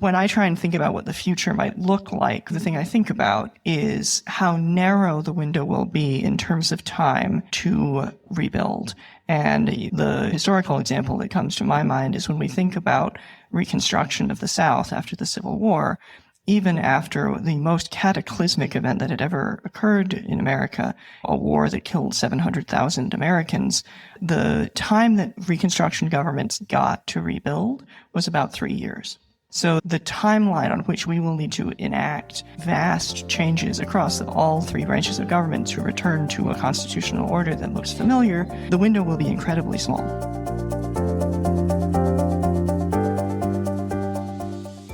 When I try and think about what the future might look like, the thing I think about is how narrow the window will be in terms of time to rebuild. And the historical example that comes to my mind is when we think about Reconstruction of the South after the Civil War. Even after the most cataclysmic event that had ever occurred in America, a war that killed 700,000 Americans, the time that Reconstruction governments got to rebuild was about 3 years. So the timeline on which we will need to enact vast changes across all three branches of government to return to a constitutional order that looks familiar, the window will be incredibly small.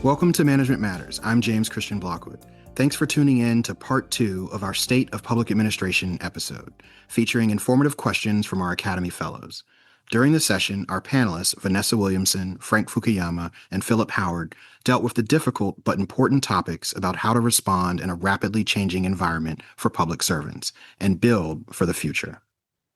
Welcome to Management Matters. I'm James-Christian Blockwood. Thanks for tuning in to part 2 of our State of Public Administration episode, featuring informative questions from our Academy Fellows. During the session, our panelists, Vanessa Williamson, Frank Fukuyama, and Philip Howard, dealt with the difficult but important topics about how to respond in a rapidly changing environment for public servants and build for the future.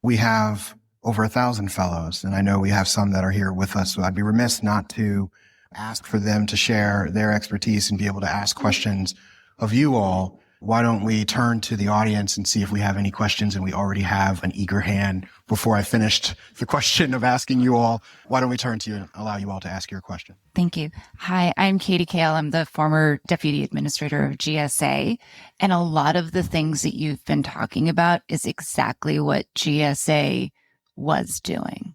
We have over 1,000 fellows, and I know we have some that are here with us, so I'd be remiss not to ask for them to share their expertise and be able to ask questions of you all. Why don't we turn to the audience and see if we have any questions? And we already have an eager hand before I finished the question of asking you all. Why don't we turn to you and allow you all to ask your question? Thank you. Hi, I'm Katie Kale. I'm the former Deputy Administrator of GSA. And a lot of the things that you've been talking about is exactly what GSA was doing.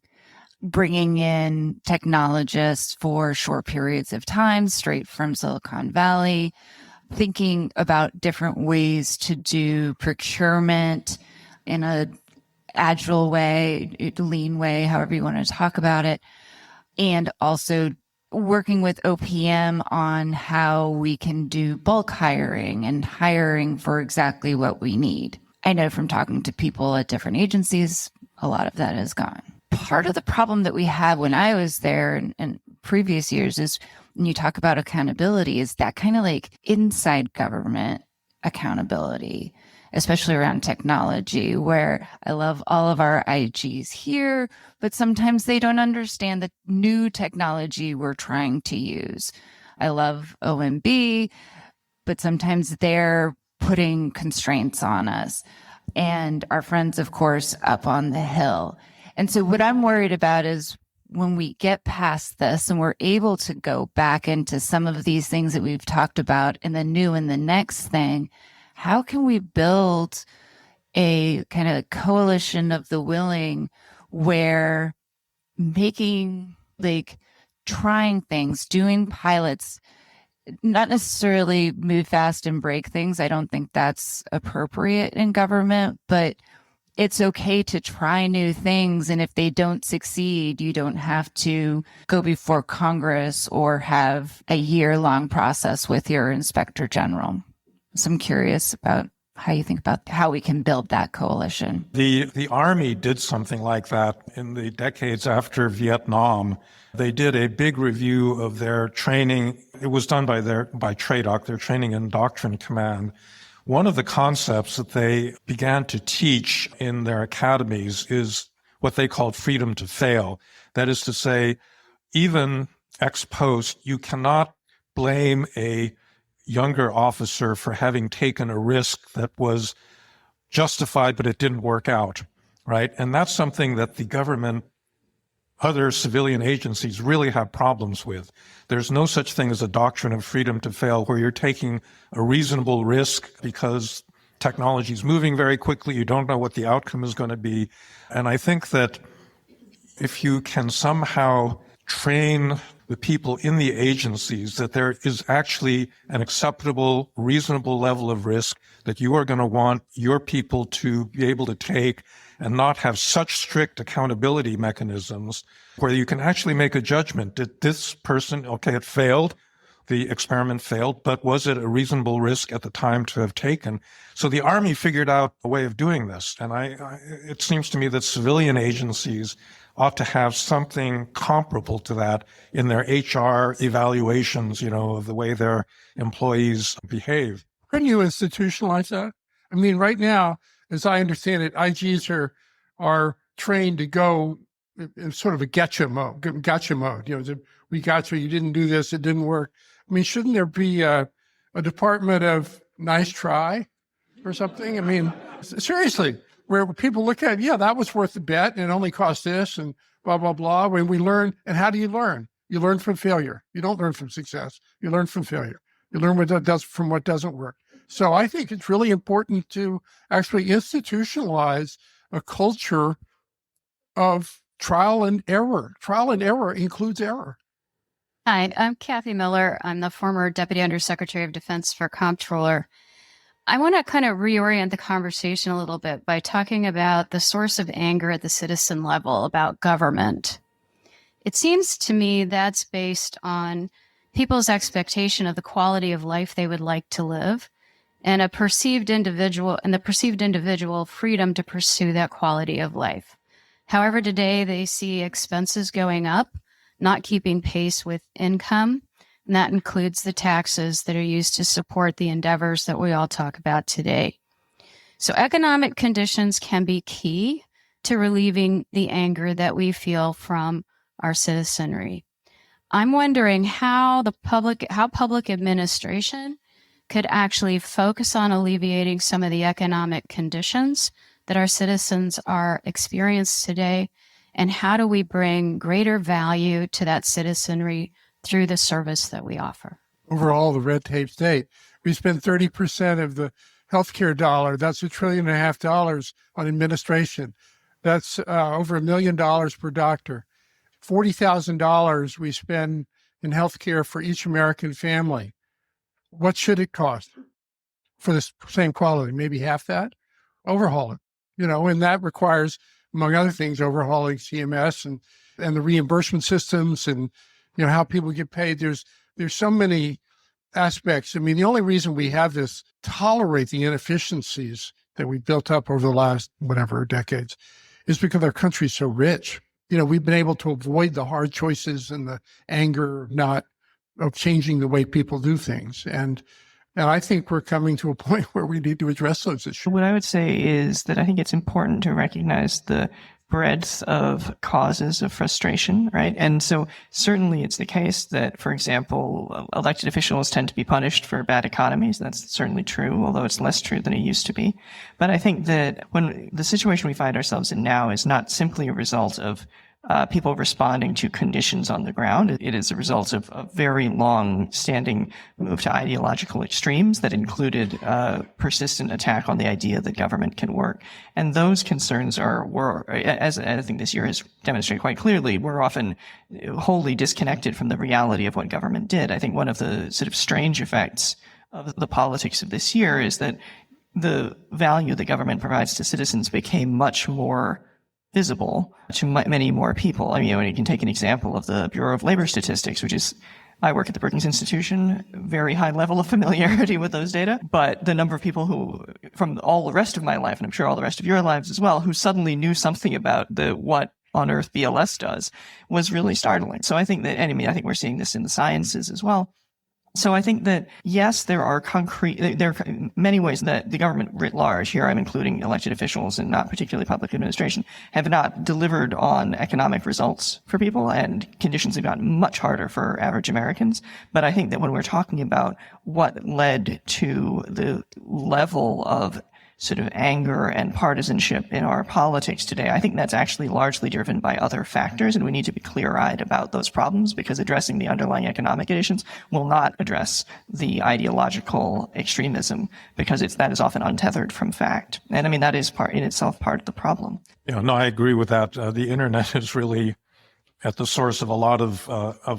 Bringing in technologists for short periods of time straight from Silicon Valley, thinking about different ways to do procurement in a agile way, lean way, however you want to talk about it, and also working with OPM on how we can do bulk hiring and hiring for exactly what we need. I know from talking to people at different agencies, a lot of that is gone. Part of the problem that we had when I was there in previous years is when you talk about accountability is that kind of like inside government accountability, especially around technology, where I love all of our IGs here, but sometimes they don't understand the new technology we're trying to use. I love OMB, but sometimes they're putting constraints on us. And our friends, of course, up on the Hill. And so what I'm worried about is when we get past this and we're able to go back into some of these things that we've talked about in the new and the next thing, how can we build a kind of coalition of the willing where making, like, trying things, doing pilots, not necessarily move fast and break things. I don't think that's appropriate in government, but it's okay to try new things. And if they don't succeed, you don't have to go before Congress or have a year-long process with your inspector general. So I'm curious about how you think about how we can build that coalition. The Army did something like that in the decades after Vietnam. They did a big review of their training. It was done by TRADOC, their Training and Doctrine Command. One of the concepts that they began to teach in their academies is what they called freedom to fail. That is to say, even ex post, you cannot blame a younger officer for having taken a risk that was justified, but it didn't work out, right? And that's something that the government, other civilian agencies really have problems with. There's no such thing as a doctrine of freedom to fail where you're taking a reasonable risk because technology is moving very quickly. You don't know what the outcome is going to be. And I think that if you can somehow train the people in the agencies that there is actually an acceptable, reasonable level of risk that you are going to want your people to be able to take and not have such strict accountability mechanisms where you can actually make a judgment. Did this person, okay, it failed, the experiment failed, but was it a reasonable risk at the time to have taken? So the Army figured out a way of doing this. And it seems to me that civilian agencies ought to have something comparable to that in their HR evaluations, of the way their employees behave. Couldn't you institutionalize that? I mean, right now, as I understand it, IGs are trained to go in sort of a gotcha mode. We got you, you didn't do this, it didn't work. I mean, shouldn't there be a department of nice try or something? I mean, seriously, where people look at, yeah, that was worth the bet and it only cost this and blah, blah, blah. When we learn, and how do you learn? You learn from failure. You don't learn from success. You learn from failure. You learn from what doesn't work. So I think it's really important to actually institutionalize a culture of trial and error. Trial and error includes error. Hi, I'm Kathy Miller. I'm the former Deputy Undersecretary of Defense for Comptroller. I want to kind of reorient the conversation a little bit by talking about the source of anger at the citizen level about government. It seems to me that's based on people's expectation of the quality of life they would like to live and the perceived individual freedom to pursue that quality of life. However, today they see expenses going up, not keeping pace with income, and that includes the taxes that are used to support the endeavors that we all talk about today. So economic conditions can be key to relieving the anger that we feel from our citizenry. I'm wondering how public administration could actually focus on alleviating some of the economic conditions that our citizens are experiencing today, and how do we bring greater value to that citizenry through the service that we offer? Overall, the red tape state, we spend 30% of the healthcare dollar. That's $1.5 trillion on administration. That's over $1 million per doctor. $40,000 we spend in healthcare for each American family. What should it cost for the same quality? Maybe half that? Overhaul it, and that requires, among other things, overhauling CMS and the reimbursement systems and, how people get paid. There's so many aspects. I mean, the only reason we have this, tolerate the inefficiencies that we built up over the last, decades, is because our country's so rich. We've been able to avoid the hard choices and the anger of changing the way people do things. And I think we're coming to a point where we need to address those issues. What I would say is that I think it's important to recognize the breadth of causes of frustration, right? And so certainly it's the case that, for example, elected officials tend to be punished for bad economies. That's certainly true, although it's less true than it used to be. But I think that when the situation we find ourselves in now is not simply a result of people responding to conditions on the ground. It is a result of a very long-standing move to ideological extremes that included a persistent attack on the idea that government can work. And those concerns were, as I think this year has demonstrated quite clearly, were often wholly disconnected from the reality of what government did. I think one of the sort of strange effects of the politics of this year is that the value that government provides to citizens became much more visible to many more people. I mean, you can take an example of the Bureau of Labor Statistics, which is, I work at the Brookings Institution, very high level of familiarity with those data, but the number of people who, from all the rest of my life, and I'm sure all the rest of your lives as well, who suddenly knew something about what on earth BLS does was really startling. So I think that, I think we're seeing this in the sciences as well. So I think that, yes, there are many ways that the government writ large, here I'm including elected officials and not particularly public administration, have not delivered on economic results for people, and conditions have gotten much harder for average Americans. But I think that when we're talking about what led to the level of sort of anger and partisanship in our politics today, I think that's actually largely driven by other factors, and we need to be clear-eyed about those problems, because addressing the underlying economic conditions will not address the ideological extremism, because that is often untethered from fact. And that is part of the problem. Yeah, no, I agree with that. The internet is really at the source of a lot of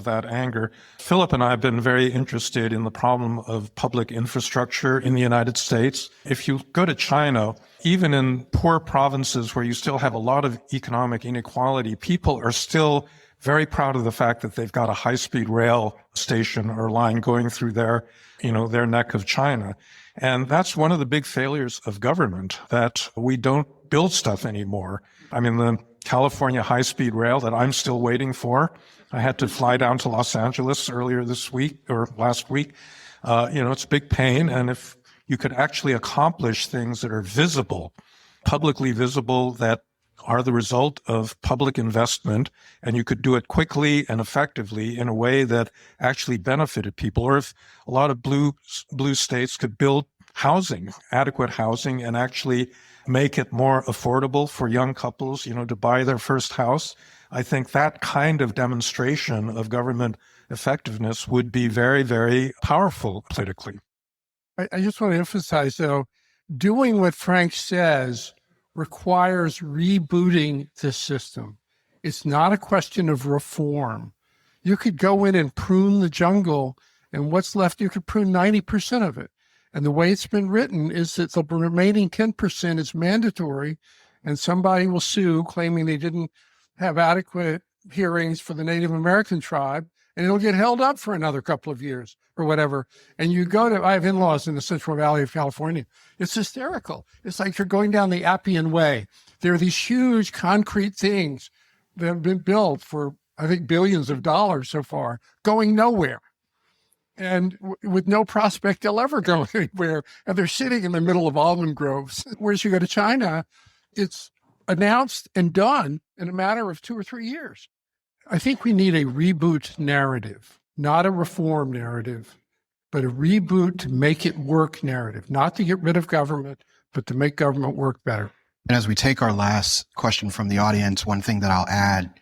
that anger. Philip and I have been very interested in the problem of public infrastructure in the United States. If you go to China, even in poor provinces where you still have a lot of economic inequality, people are still very proud of the fact that they've got a high-speed rail station or line going through their neck of China. And that's one of the big failures of government, that we don't build stuff anymore. The California high-speed rail that I'm still waiting for. I had to fly down to Los Angeles earlier this week or last week. It's a big pain. And if you could actually accomplish things that are visible, publicly visible, that are the result of public investment, and you could do it quickly and effectively in a way that actually benefited people. Or if a lot of blue states could build housing, adequate housing, and actually make it more affordable for young couples, to buy their first house, I think that kind of demonstration of government effectiveness would be very, very powerful politically. I just want to emphasize, though, doing what Frank says requires rebooting this system. It's not a question of reform. You could go in and prune the jungle, and what's left, you could prune 90% of it. And the way it's been written is that the remaining 10% is mandatory, and somebody will sue claiming they didn't have adequate hearings for the Native American tribe, and it'll get held up for another couple of years or whatever. And I have in-laws in the Central Valley of California. It's hysterical. It's like you're going down the Appian Way. There are these huge concrete things that have been built for, I think, billions of dollars so far, going nowhere. And with no prospect they'll ever go anywhere. And they're sitting in the middle of almond groves. Whereas you go to China, it's announced and done in a matter of 2 or 3 years. I think we need a reboot narrative, not a reform narrative, but a reboot to make it work narrative, not to get rid of government, but to make government work better. And as we take our last question from the audience, one thing that I'll add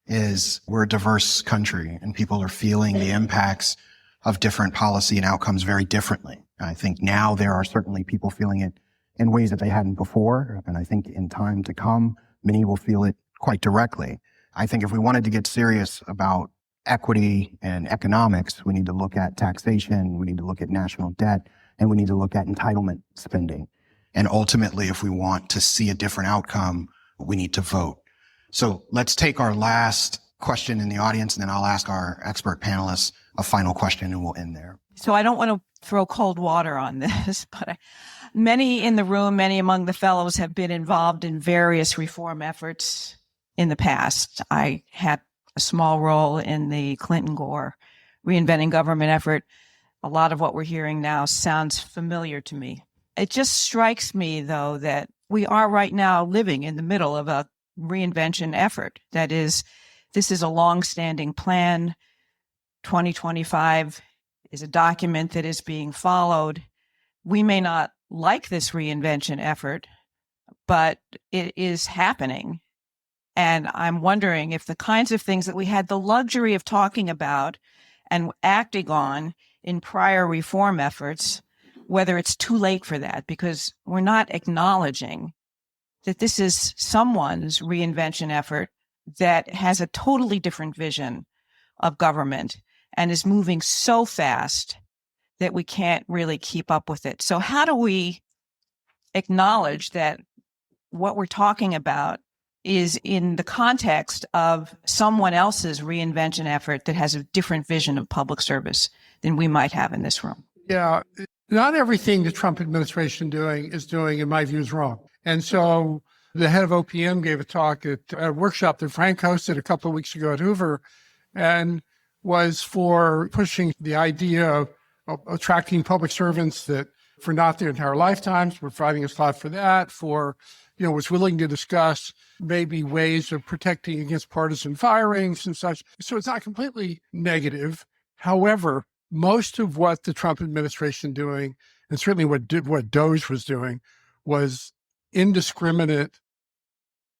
is we're a diverse country and people are feeling the impacts of different policy and outcomes very differently. I think now there are certainly people feeling it in ways that they hadn't before. And I think in time to come, many will feel it quite directly. I think if we wanted to get serious about equity and economics, we need to look at taxation, we need to look at national debt, and we need to look at entitlement spending. And ultimately, if we want to see a different outcome, we need to vote. So let's take our last question in the audience, and then I'll ask our expert panelists a final question, and we'll end there. So I don't want to throw cold water on this, but many in the room, many among the fellows have been involved in various reform efforts in the past. I had a small role in the Clinton-Gore reinventing government effort. A lot of what we're hearing now sounds familiar to me. It just strikes me, though, that we are right now living in the middle of a reinvention effort. That is, this is a long-standing plan. 2025 is a document that is being followed. We may not like this reinvention effort, but it is happening. And I'm wondering if the kinds of things that we had the luxury of talking about and acting on in prior reform efforts, whether it's too late for that, because we're not acknowledging that this is someone's reinvention effort that has a totally different vision of government and is moving so fast that we can't really keep up with it. So how do we acknowledge that what we're talking about is in the context of someone else's reinvention effort that has a different vision of public service than we might have in this room? Yeah, not everything the Trump administration is doing, in my view, is wrong. And so the head of OPM gave a talk at a workshop that Frank hosted a couple of weeks ago at Hoover, and was for pushing the idea of attracting public servants that for not their entire lifetimes, providing a slot for that, was willing to discuss maybe ways of protecting against partisan firings and such. So it's not completely negative. However, most of what the Trump administration doing, and certainly what DOJ was doing, was indiscriminate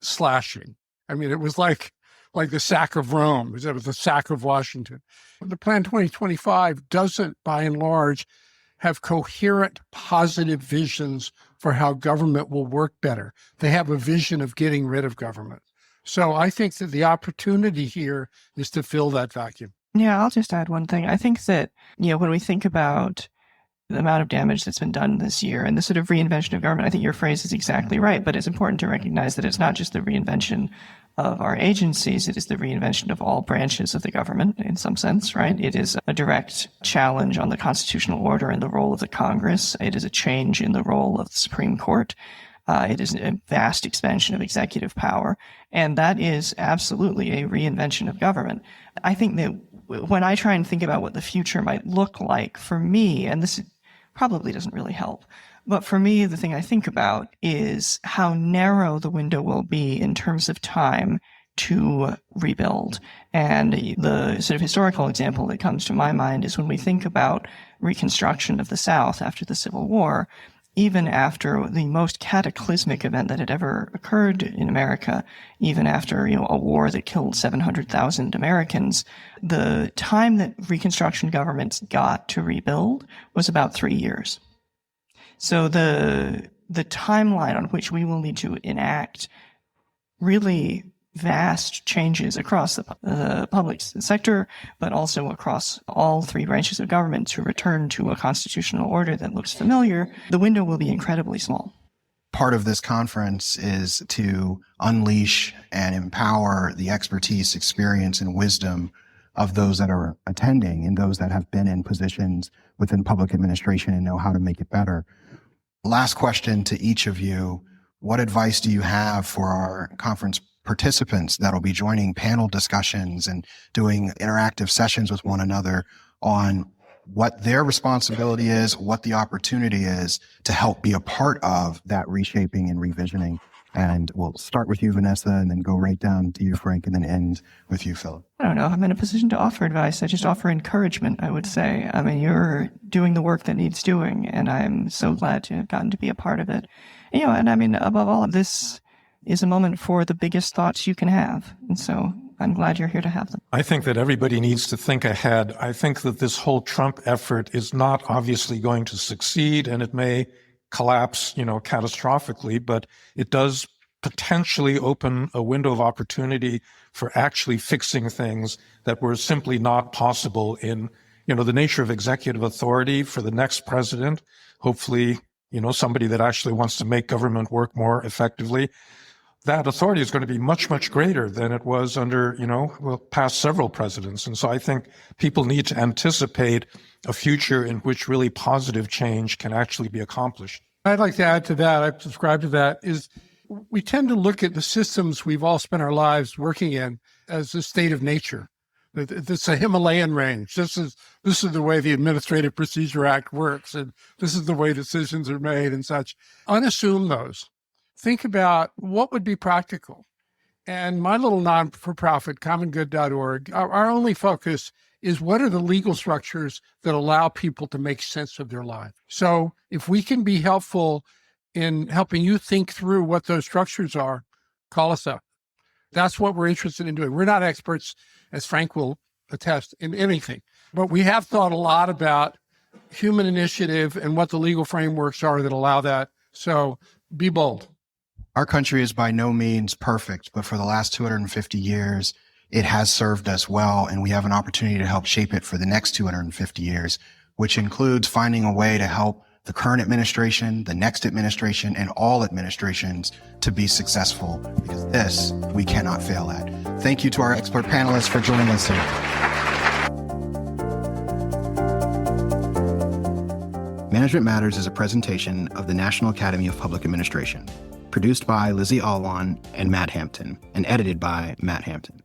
slashing. I mean, it was like the sack of Rome. It was the sack of Washington. The Plan 2025 doesn't, by and large, have coherent, positive visions for how government will work better. They have a vision of getting rid of government. So I think that the opportunity here is to fill that vacuum. Yeah, I'll just add one thing. I think that, when we think about the amount of damage that's been done this year and the sort of reinvention of government, I think your phrase is exactly right, but it's important to recognize that it's not just the reinvention of our agencies, it is the reinvention of all branches of the government in some sense, right? It is a direct challenge on the constitutional order and the role of the Congress. It is a change in the role of the Supreme Court. It is a vast expansion of executive power. And that is absolutely a reinvention of government. I think that when I try and think about what the future might look like for me, and this probably doesn't really help. But for me, the thing I think about is how narrow the window will be in terms of time to rebuild. And the sort of historical example that comes to my mind is when we think about Reconstruction of the South after the Civil War. Even after the most cataclysmic event that had ever occurred in America, even after, a war that killed 700,000 Americans, the time that Reconstruction governments got to rebuild was about 3 years. So the timeline on which we will need to enact really vast changes across the public sector, but also across all three branches of government to return to a constitutional order that looks familiar, the window will be incredibly small. Part of this conference is to unleash and empower the expertise, experience, and wisdom of those that are attending and those that have been in positions within public administration and know how to make it better. Last question to each of you. What advice do you have for our conference participants that'll be joining panel discussions and doing interactive sessions with one another on what their responsibility is, what the opportunity is to help be a part of that reshaping and revisioning? And we'll start with you, Vanessa, and then go right down to you, Frank, and then end with you, Philip. I don't know. I'm in a position to offer advice. I just offer encouragement, I would say. I mean, you're doing the work that needs doing, and I'm so glad to have gotten to be a part of it. And I mean, above all of this is a moment for the biggest thoughts you can have. And so I'm glad you're here to have them. I think that everybody needs to think ahead. I think that this whole Trump effort is not obviously going to succeed, and it may collapse, catastrophically, but it does potentially open a window of opportunity for actually fixing things that were simply not possible in, the nature of executive authority for the next president. Hopefully, somebody that actually wants to make government work more effectively. That authority is going to be much, much greater than it was under, past several presidents. And so I think people need to anticipate a future in which really positive change can actually be accomplished. I'd like to add to that, I subscribe to that, is we tend to look at the systems we've all spent our lives working in as a state of nature. It's a Himalayan range. This is the way the Administrative Procedure Act works, and this is the way decisions are made and such. Unassume those. Think about what would be practical. And my little non-for-profit, commongood.org, our only focus is what are the legal structures that allow people to make sense of their life. So if we can be helpful in helping you think through what those structures are, call us up. That's what we're interested in doing. We're not experts, as Frank will attest, in anything, but we have thought a lot about human initiative and what the legal frameworks are that allow that. So be bold. Our country is by no means perfect, but for the last 250 years, it has served us well, and we have an opportunity to help shape it for the next 250 years, which includes finding a way to help the current administration, the next administration, and all administrations to be successful, because this we cannot fail at. Thank you to our expert panelists for joining us today. Management Matters is a presentation of the National Academy of Public Administration, produced by Lizzie, Alwan, and Matt Hampton, and edited by Matt Hampton.